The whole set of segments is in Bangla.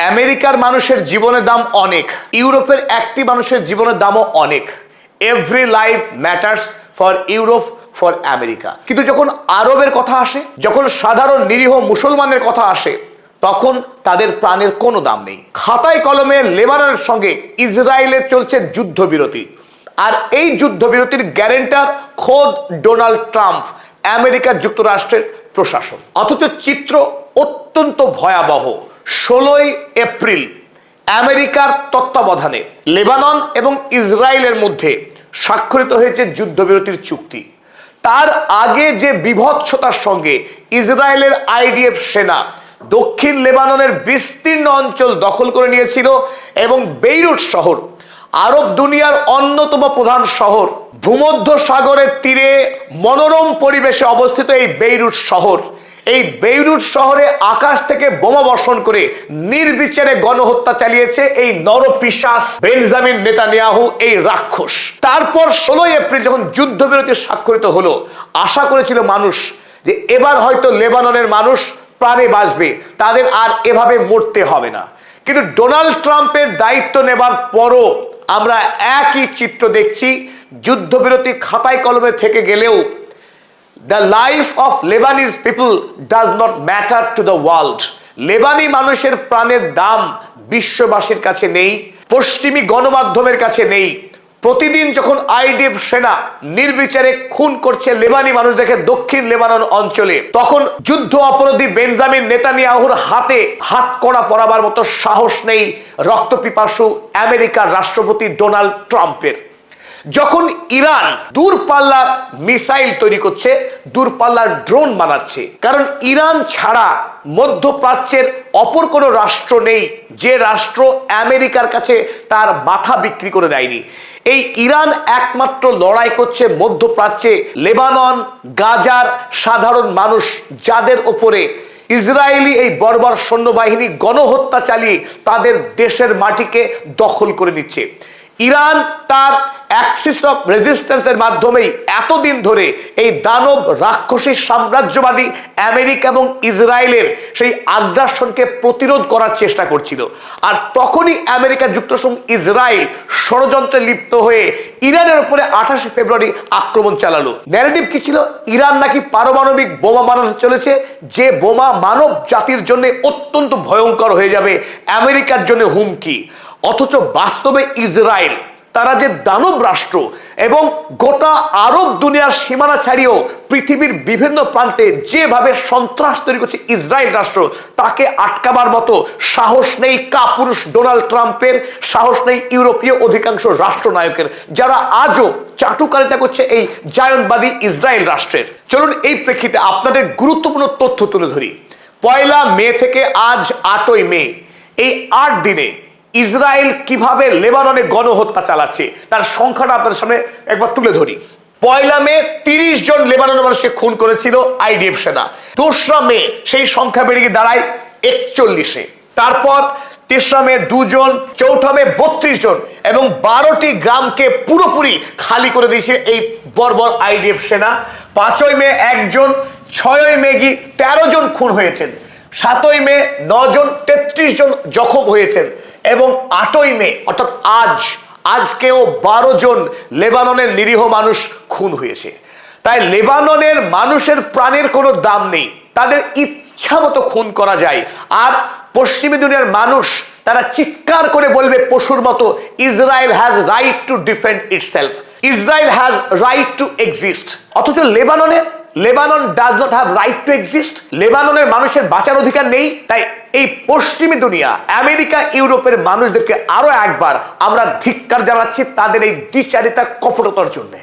আমেরিকার মানুষের জীবনের দাম অনেক, ইউরোপের একটি মানুষের জীবনের দামও অনেক। Every life matters for Europe, for America. কিন্তু যখন আরবের কথা আসে, যখন সাধারণ নিরীহ মুসলমানের কথা আসে, তখন তাদের প্রাণের কোনো দাম নেই। খাতায় কলমে লেবাননের সঙ্গে ইসরায়েলের চলছে যুদ্ধবিরতি, আর এই যুদ্ধবিরতির গ্যারেন্টার খোদ ডোনাল্ড ট্রাম্প, আমেরিকা যুক্তরাষ্ট্রের প্রশাসন। অথচ চিত্র অত্যন্ত ভয়াবহ। 16 এপ্রিল আমেরিকার তত্ত্বাবধানে লেবানন এবং ইসরায়েলের মধ্যে স্বাক্ষরিত হয়েছে যুদ্ধবিরতির চুক্তি। তার আগে যে বিভৎসতার সঙ্গে ইসরায়েলের আইডিএফ সেনা দক্ষিণ লেবাননের বিস্তীর্ণ অঞ্চল দখল করে নিয়েছিল এবং বেইরুট শহর, আরব দুনিয়ার অন্যতম প্রধান শহর, ভূমধ্য সাগরের তীরে মনোরম পরিবেশে অবস্থিত এই বেইরুট শহর, এই বেইরুট শহরে আকাশ থেকে বোমা বর্ষণ করে নির্বিচারে গণহত্যা চালিয়েছে এই নরপিশাচ বেঞ্জামিন নেতানিয়াহু, এই রাক্ষস। তারপর 16 এপ্রিল যখন যুদ্ধবিরতি স্বাক্ষরিত হলো, আশা করেছিল মানুষ যে এবার হয়তো লেবাননের মানুষ প্রাণে বাঁচবে, তাদের আর এভাবে মরতে হবে না। কিন্তু ডোনাল্ড ট্রাম্পের দায়িত্ব নেবার পরও আমরা একই চিত্র দেখছি। যুদ্ধবিরতি খাতায় কলমে থেকে গেলেও the life of Lebanese people does not matter to the world. লেবানি মানুষের প্রাণের দাম বিশ্ববাসীর কাছে নেই, পশ্চিমী গণমাধ্যমের কাছে নেই। প্রতিদিন যখন আইডিএফ সেনা নির্বিচারে খুন করছে লেবানি মানুষদেরকে দক্ষিণ লেবানন অঞ্চলে, তখন যুদ্ধ অপরাধী বেঞ্জামিন নেতানিয়াহুর হাতে হাত কড়া পরাবার মতো সাহস নেই রক্তপিপাসু আমেরিকার রাষ্ট্রপতি ডোনাল্ড ট্রাম্পের। যখন ইরান দূরপাল্লার মিসাইল তৈরি করছে, দূরপাল্লার ড্রোন বানাচ্ছে, কারণ ইরান ছাড়া মধ্যপ্রাচ্যের অপর কোনো রাষ্ট্র নেই যে রাষ্ট্র আমেরিকার কাছে তার মাথা বিক্রি করে দেয়নি। এই ইরান একমাত্র লড়াই করছে মধ্যপ্রাচ্যে লেবানন, গাজার সাধারণ মানুষ, যাদের ওপরে ইসরায়েলি এই বর্বর সৈন্যবাহিনী গণহত্যা চালিয়ে তাদের দেশের মাটিকে দখল করে নিচ্ছে। ইরান তার অ্যাক্সিস অফ রেজিস্ট্যান্সের মাধ্যমেই এতদিন ধরে এই দানব রাক্ষসী সাম্রাজ্যবাদী আমেরিকা এবং ইসরায়েলের সেই আগ্রাসনকে প্রতিরোধ করার চেষ্টা করছিল। আর তখনই আমেরিকা যুক্তরাষ্ট্র ইসরায়েল ষড়যন্ত্রে লিপ্ত হয়ে ইরানের উপরে 28 ফেব্রুয়ারি আক্রমণ চালালো। ন্যারেটিভ কি ছিল? ইরান নাকি পারমাণবিক বোমা বানাতে চলেছে, যে বোমা মানব জাতির জন্য অত্যন্ত ভয়ঙ্কর হয়ে যাবে, আমেরিকার জন্য হুমকি। অথচ বাস্তবে ইসরায়েল, তারা যে দানব রাষ্ট্র এবং গোটা আরব দুনিয়ার সীমানা ছাড়িয়েও পৃথিবীর বিভিন্ন প্রান্তে যেভাবে সন্ত্রাস তৈরি করছে ইসরায়েল রাষ্ট্র, তাকে আটকাবার মতো সাহস নেই কাপুরুষ ডোনাল্ড ট্রাম্পের, সাহস নেই ইউরোপীয় অধিকাংশ রাষ্ট্রনায়কের, যারা আজও চাটুকারিতা করছে এই জায়নবাদী ইসরায়েল রাষ্ট্রের। চলুন এই প্রেক্ষিতে আপনাদের গুরুত্বপূর্ণ তথ্য তুলে ধরি। 1 মে থেকে আজ 8 মে, এই 8 দিনে ইসরায়েল কিভাবে লেবাননে গণহত্যা চালাচ্ছে তার সংখ্যাটা আপনাদের সামনে একবার তুলে ধরি। 1 মে 30 জন লেবাননের মানুষকে খুন করেছিল আইডিএফ সেনা। 2 মে সেই সংখ্যা বেড়ে গিয়ে দাঁড়ায় 41-এ। তারপর 3 মে 2 জন, 4 মে 32 জন, এবং 12টি গ্রামকে পুরোপুরি খালি করে দিয়েছে এই বর্বর আইডিএফ সেনা। 5 মে 1 জন, 6 মে 13 জন খুন হয়েছেন, 7 মে 9 জন, 33 জন জখম হয়েছেন, এবং 8 মে অর্থাৎ আজকেও 12 জন লেবাননের নিরীহ মানুষ খুন হয়েছে। তাই লেবাননের মানুষের প্রাণের কোনো দাম নেই, তাদের ইচ্ছা মতো খুন করা যায়। আর পশ্চিমী দুনিয়ার মানুষ তারা চিৎকার করে বলবে পশুর মতো, Israel has right to defend itself, Israel has right to exist. অথচ Lebanon does not have right to exist. লেবাননের মানুষের বাঁচার অধিকার নেই। তাই এই পশ্চিমী দুনিয়া, আমেরিকা, ইউরোপের মানুষদেরকে আরো একবার আমরা ধিক্কার জানাচ্ছি তাদের এই দ্বিচারিতা কপটতার জন্য।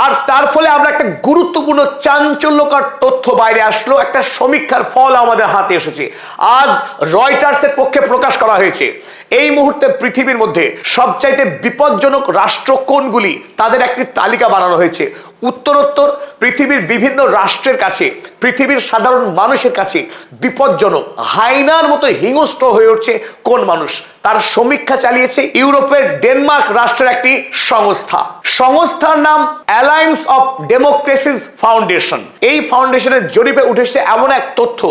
আর তার ফলে আমরা একটা গুরুত্বপূর্ণ চাঞ্চল্যকর তথ্য বাইরে আসলো, একটা সমীক্ষার ফল আমাদের হাতে এসেছে। আজ রয়টার্সের পক্ষে প্রকাশ করা হয়েছে। এই মুহূর্তে পৃথিবীর মধ্যে সবচাইতে বিপজ্জনক রাষ্ট্র কোনগুলি তাদের একটি তালিকা বানানো হয়েছে। উত্তরোত্তর পৃথিবীর বিভিন্ন রাষ্ট্রের কাছে, পৃথিবীর সাধারণ মানুষের কাছে বিপজ্জনক, হাইনার মতো হিংস্র হয়ে উঠছে কোন মানুষ, তার সমীক্ষা চালিয়েছে ইউরোপের ডেনমার্ক রাষ্ট্রের একটি সংস্থার নাম অ্যালায়েন্স অফ ডেমোক্রেসিস ফাউন্ডেশন। এই ফাউন্ডেশনের জরিপে উঠেছে এমন এক তথ্য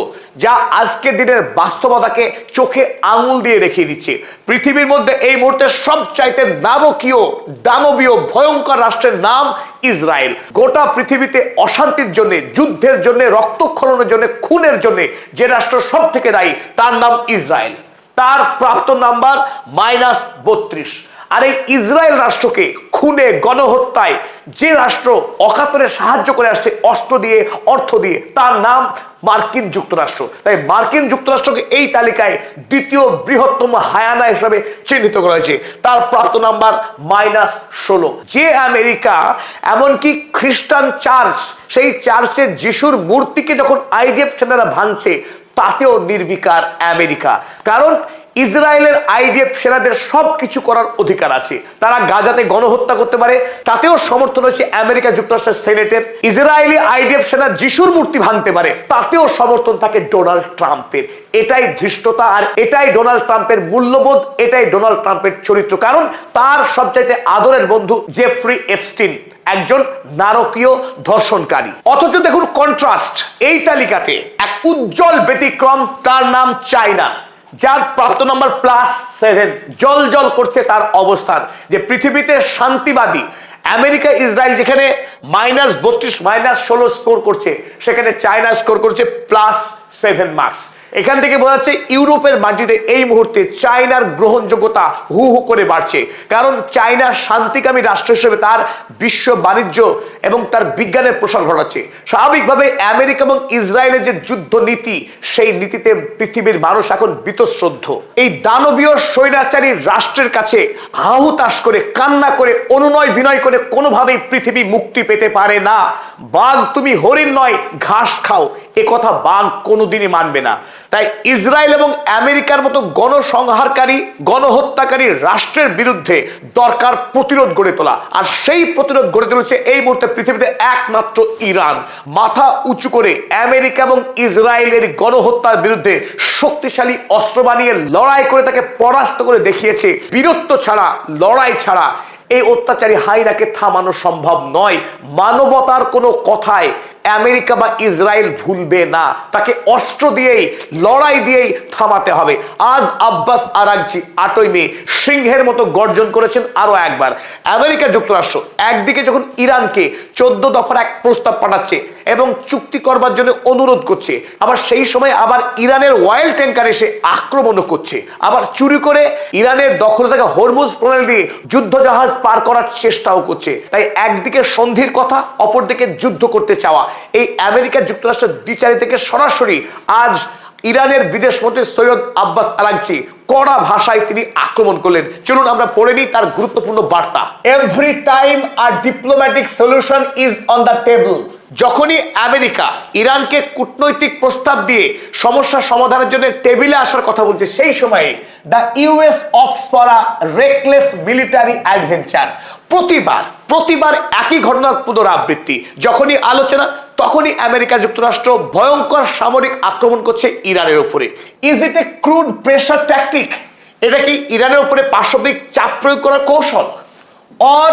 যা আজকের দিনের বাস্তবতাকে চোখে আঙুল দিয়ে দেখিয়ে দিচ্ছে। পৃথিবীর মধ্যে এই মুহূর্তে সবচাইতে নারকীয়, দানবীয়, ভয়ঙ্কর রাষ্ট্রের নাম ইসরায়েল। গোটা পৃথিবীতে অশান্তির জন্য, যুদ্ধের জন্য, রক্তক্ষরণের জন্য, খুনের জন্য যে রাষ্ট্র সব থেকে দায়ী তার নাম ইসরায়েল। তার প্রাপ্ত নাম্বার -32। আর এই ইসরায়েল রাষ্ট্রকে খুনে, গণহত্যায় যে রাষ্ট্র অকাতরে সাহায্য করে আসছে অস্ত্র দিয়ে, অর্থ দিয়ে, তার নাম মার্কিন যুক্তরাষ্ট্র। তাই মার্কিন যুক্তরাষ্ট্রকে এই তালিকায় দ্বিতীয় বৃহত্তম হায়ানা হিসেবে চিহ্নিত করা হয়েছে। তার প্রাপ্ত নাম্বার -16। যে আমেরিকা এমনকি খ্রিস্টান চার্চ, সেই চার্চের যিশুর মূর্তিকে যখন আইডিএফ সেনারা ভাঙছে, তাতেও নির্বিকার আমেরিকা। কারণ ইসরায়েলের আইডিএফ সেনাদের সবকিছু করার অধিকার আছে। তারা গাজাতে গণহত্যা করতে পারে, তাতেও সমর্থন হয়েছে আমেরিকা যুক্তরাষ্ট্রের সেনেটের। ইসরায়েলি আইডিএফ সেনা যিশুর মূর্তি ভাঙতে পারে, তাতেও সমর্থন থাকে ডোনাল্ড ট্রাম্পের। এটাই ধৃষ্টতা, আর এটাই ডোনাল্ড ট্রাম্পের মূল্যবোধ, এটাই ডোনাল্ড ট্রাম্পের চরিত্র। কারণ তার সবচাইতে আদরের বন্ধু জেফ্রি এপস্টিন একজন নারকীয় ধর্ষণকারী। অথচ দেখুন কন্ট্রাস্ট, এই তালিকাতে এক উজ্জ্বল ব্যতিক্রম, তার নাম চায়না, যার প্রাপ্ত নাম্বার +7। জল জল করছে তার অবস্থান, যে পৃথিবীতে শান্তিবাদী আমেরিকা, ইসরায়েল যেখানে -32, -16 স্কোর করছে, সেখানে চায়না স্কোর করছে +7 মার্কস। এখান থেকে বোঝা যাচ্ছে ইউরোপের মাটিতে এই মুহূর্তে চায়নার গ্রহণযোগ্যতা হু হু করে বাড়ছে। কারণ চায়না শান্তিকামী রাষ্ট্র হিসেবে তার বিশ্ব বাণিজ্য এবং তার বিজ্ঞানের প্রসার ঘটাচ্ছে। স্বাভাবিকভাবে আমেরিকা এবং ইসরায়েলের যে যুদ্ধ নীতি, সেই নীতিতে পৃথিবীর মানুষ এখন বীতশ্রদ্ধ। এই দানবীয় স্বৈরাচারী রাষ্ট্রের কাছে হাহুতাশ করে, কান্না করে, অনুনয় বিনয় করে কোনোভাবেই পৃথিবী মুক্তি পেতে পারে না। বাঘ তুমি হরিণ নয়, ঘাস খাও, এ কথা বাঘ কোনোদিনই মানবে না। তাই ইসরায়েল এবং আমেরিকার মতো গণসংহারকারী, গণহত্যাকারী রাষ্ট্রের বিরুদ্ধে দরকার প্রতিরোধ গড়ে তোলা। আর সেই প্রতিরোধ গড়ে তুলেছে এই মুহূর্তে পৃথিবীতে একমাত্র ইরান। মাথা উঁচু করে আমেরিকা এবং ইসরায়েলের গণহত্যার বিরুদ্ধে শক্তিশালী অস্ত্র বানিয়ে লড়াই করে তাকে পরাস্ত করে দেখিয়েছে। বীরত্ব ছাড়া, লড়াই ছাড়া এই অত্যাচারী হাইনাকে থামানো সম্ভব নয়। মানবতার কোনো কথায় আমেরিকা বা ইসরায়েল ভুলবে না, তাকে অস্ত্র দিয়েই, লড়াই দিয়েই থামাতে হবে। আজ আব্বাস আরাগচি 8ই মে সিংহের মতো গর্জন করেছেন আরো একবার। আমেরিকা যুক্তরাষ্ট্র একদিকে যখন ইরানকে 14 দফার এক প্রস্তাব পাঠাচ্ছে এবং চুক্তি করবার জন্য অনুরোধ করছে, আবার সেই সময় আবার ইরানের অয়েল ট্যাঙ্কার এসে আক্রমণও করছে, আবার চুরি করে ইরানের দখলে থাকা হরমুজ প্রণালী দিয়ে যুদ্ধ জাহাজ পার করার চেষ্টাও করছে। তাই একদিকে সন্ধির কথা, অপরদিকে যুদ্ধ করতে চাওয়া, এই আমেরিকা যুক্তরাষ্ট্রের দ্বিচারি থেকে সরাসরি আজ ইরানের বিদেশমন্ত্রী সৈয়দ আব্বাস আরাগচি কড়া ভাষায় তিনি আক্রমণ করলেন। চলুন আমরা পড়ে নিই তার গুরুত্বপূর্ণ বার্তা। Every time a diplomatic solution is on the table. যখনই আমেরিকা ইরানকে কূটনৈতিক প্রস্তাব দিয়ে সমস্যা সমাধানের জন্য টেবিলে আসার কথা বলছে, সেই সময়ে the US opts for a reckless military adventure. প্রতিবার একই ঘটনার পুনরাবৃত্তি। যখনই আলোচনা, তখনই আমেরিকা যুক্তরাষ্ট্র ভয়ঙ্কর সামরিক আক্রমণ করছে ইরানের উপরে। Is it A crude pressure tactic? এটা কি ইরানের উপরে পাশবিক চাপ প্রয়োগ করার কৌশল? Or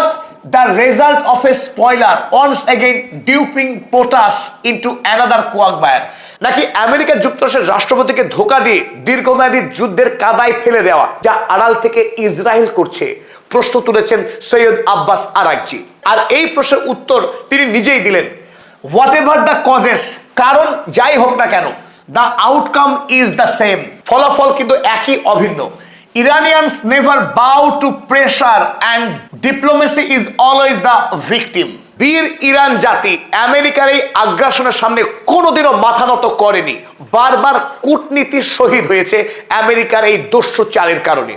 the result of a spoiler once again duping POTUS into another quagmire? নাকি আমেরিকা যুক্তরাষ্ট্রের রাষ্ট্রপতিকে ধোঁকা দিয়ে দীর্ঘমেয়াদী যুদ্ধের কাদায় ফেলে দেওয়া, যা আড়াল থেকে ইসরায়েল করছে? প্রশ্ন তুলেছেন সৈয়দ আব্বাস আরাগচি। আর এই প্রশ্নের উত্তর তিনি নিজেই দিলেন। হোয়াট এভার দ্য কজেস, কারণ যাই হোক না কেন, the outcome is the same, ফলাফল কিন্তু একই, অভিন্ন। Iranians never bow to pressure and diplomacy is always the victim. বীর ইরান জাতি আমেরিকার এই আগ্রাসনের সামনে কোনোদিনও মাথা নত করেনি। বারবার কূটনীতি শহীদ হয়েছে আমেরিকার এই দস্যু চালের কারণে।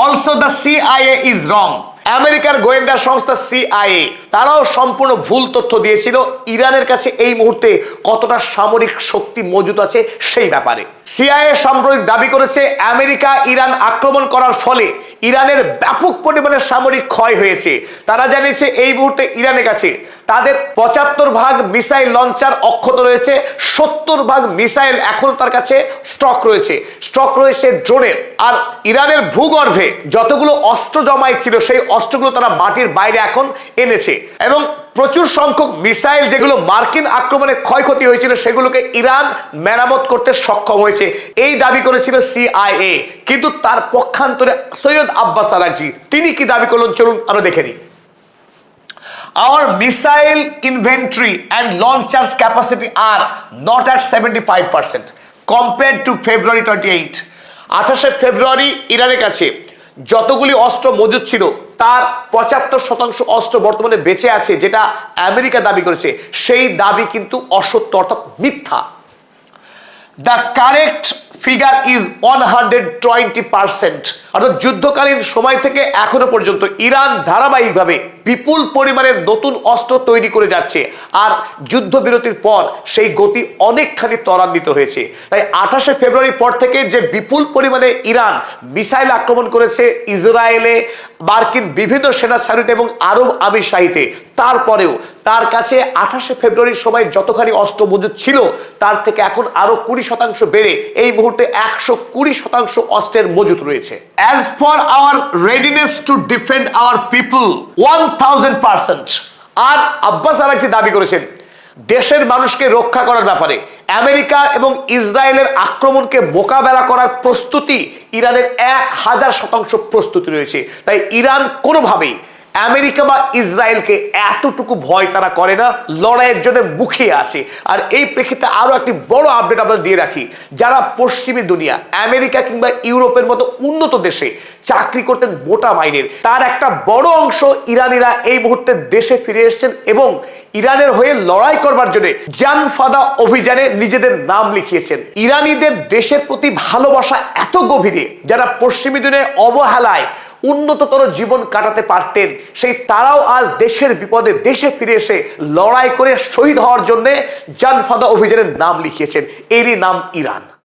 Also the CIA is wrong. আমেরিকার গোয়েন্দা সংস্থা CIA তারাও সম্পূর্ণ ভুল তথ্য দিয়েছিল ইরানের কাছে এই মুহূর্তে কতটা সামরিক শক্তি মজুদ আছে সেই ব্যাপারে। CIA সামরিক দাবি করেছে আমেরিকা ইরান আক্রমণ করার ফলে ইরানের ব্যাপক পরিমাণে সামরিক ক্ষয় হয়েছে। তারা জানিয়েছে এই মুহূর্তে ইরানের কাছে তাদের 75 ভাগ মিসাইল লঞ্চার অক্ষত রয়েছে, 70 ভাগ মিসাইল এখন তার কাছে স্টক রয়েছে ড্রোনের। আর ইরানের ভূগর্ভে যতগুলো অস্ত্র জমাই ছিল সেই অস্ত্রগুলো তারা মাটির বাইরে এখন এনেছে এবং প্রচুর সংখ্যক মিসাইল যেগুলো মার্কিন আক্রমণে ক্ষয়ক্ষতি হয়েছিল সেগুলোকে ইরান মেরামত করতে সক্ষম হয়েছে, এই দাবি করেছিল CIA। কিন্তু তার পক্ষান্তরে সৈয়দ আব্বাস আরাকচি তিনি কি দাবি করলেন, চলুন আমরা দেখে নিই। Our missile inventory and launchers capacity are not at 75% compared to February 28. 28 ফেব্রুয়ারি ইরানের কাছে যতগুলি অস্ত্র মজুদ ছিল তার 75% অস্ত্র বর্তমানে বেঁচে আছে, যেটা আমেরিকা দাবি করেছে। সেই দাবি কিন্তু অসত্য, অর্থাৎ মিথ্যা। The correct figure is 120%। অর্থাৎ যুদ্ধকালীন সময় থেকে এখনো পর্যন্ত ইরান ধারাবাহিকভাবে বিপুল পরিমাণের নতুন অস্ত্র তৈরি করে যাচ্ছে, আর যুদ্ধবিরতির পর সেই গতি অনেকখানি ত্বরান্বিত হয়েছে। তাই 28 ফেব্রুয়ারির পর থেকে যে বিপুল পরিমাণে ইরান মিসাইল আক্রমণ করেছে ইসরায়েলে, মার্কিন বিভিন্ন সেনা সারিতে এবং আরব আমিরশাহিতে, তারপরেও তার কাছে 28 ফেব্রুয়ারির সময় যতখানি অস্ত্র মজুদ ছিল তার থেকে এখন আরো 20% বেড়ে এই মুহূর্তে 120% অস্ত্রের মজুদ রয়েছে। As for our readiness to defend our people 1000%। আর আব্বাস আরাকচি দাবি করেছেন দেশের মানুষকে রক্ষা করার ব্যাপারে আমেরিকা এবং ইসরায়েলের আক্রমণকে মোকাবেলা করার প্রস্তুতি ইরানের 1000% প্রস্তুতি রয়েছে। তাই ইরান কোনোভাবেই আমেরিকা বা ইসরায়েলকে এতটুকু ভয় তারা করে না, লড়াইয়ের জন্য মুখিয়ে আছে। আর এই প্রেক্ষিতে আরো একটি বড় আপডেট আমরা দিয়ে রাখি, যারা পশ্চিমী দুনিয়া আমেরিকা কিংবা ইউরোপের মতো উন্নত দেশে চাকরি করতেন মোটা মাইনের, তার একটা বড় অংশ ইরানিরা এই মুহূর্তে দেশে ফিরে এসেছেন এবং ইরানের হয়ে লড়াই করবার জন্য জানফাদা অভিযানে নিজেদের নাম লিখিয়েছেন। ইরানিদের দেশের প্রতি ভালোবাসা এত গভীরে, যারা পশ্চিমী দুনিয়ার অবহেলায় উন্নততর জীবন কাটাতে পারতেন, সেই তারাও আজ দেশের বিপদে দেশে ফিরে এসে লড়াই করে শহীদ হওয়ার জন্য জানফাদা অভিযানের নাম লিখিয়েছেন। এরই নাম ইরান।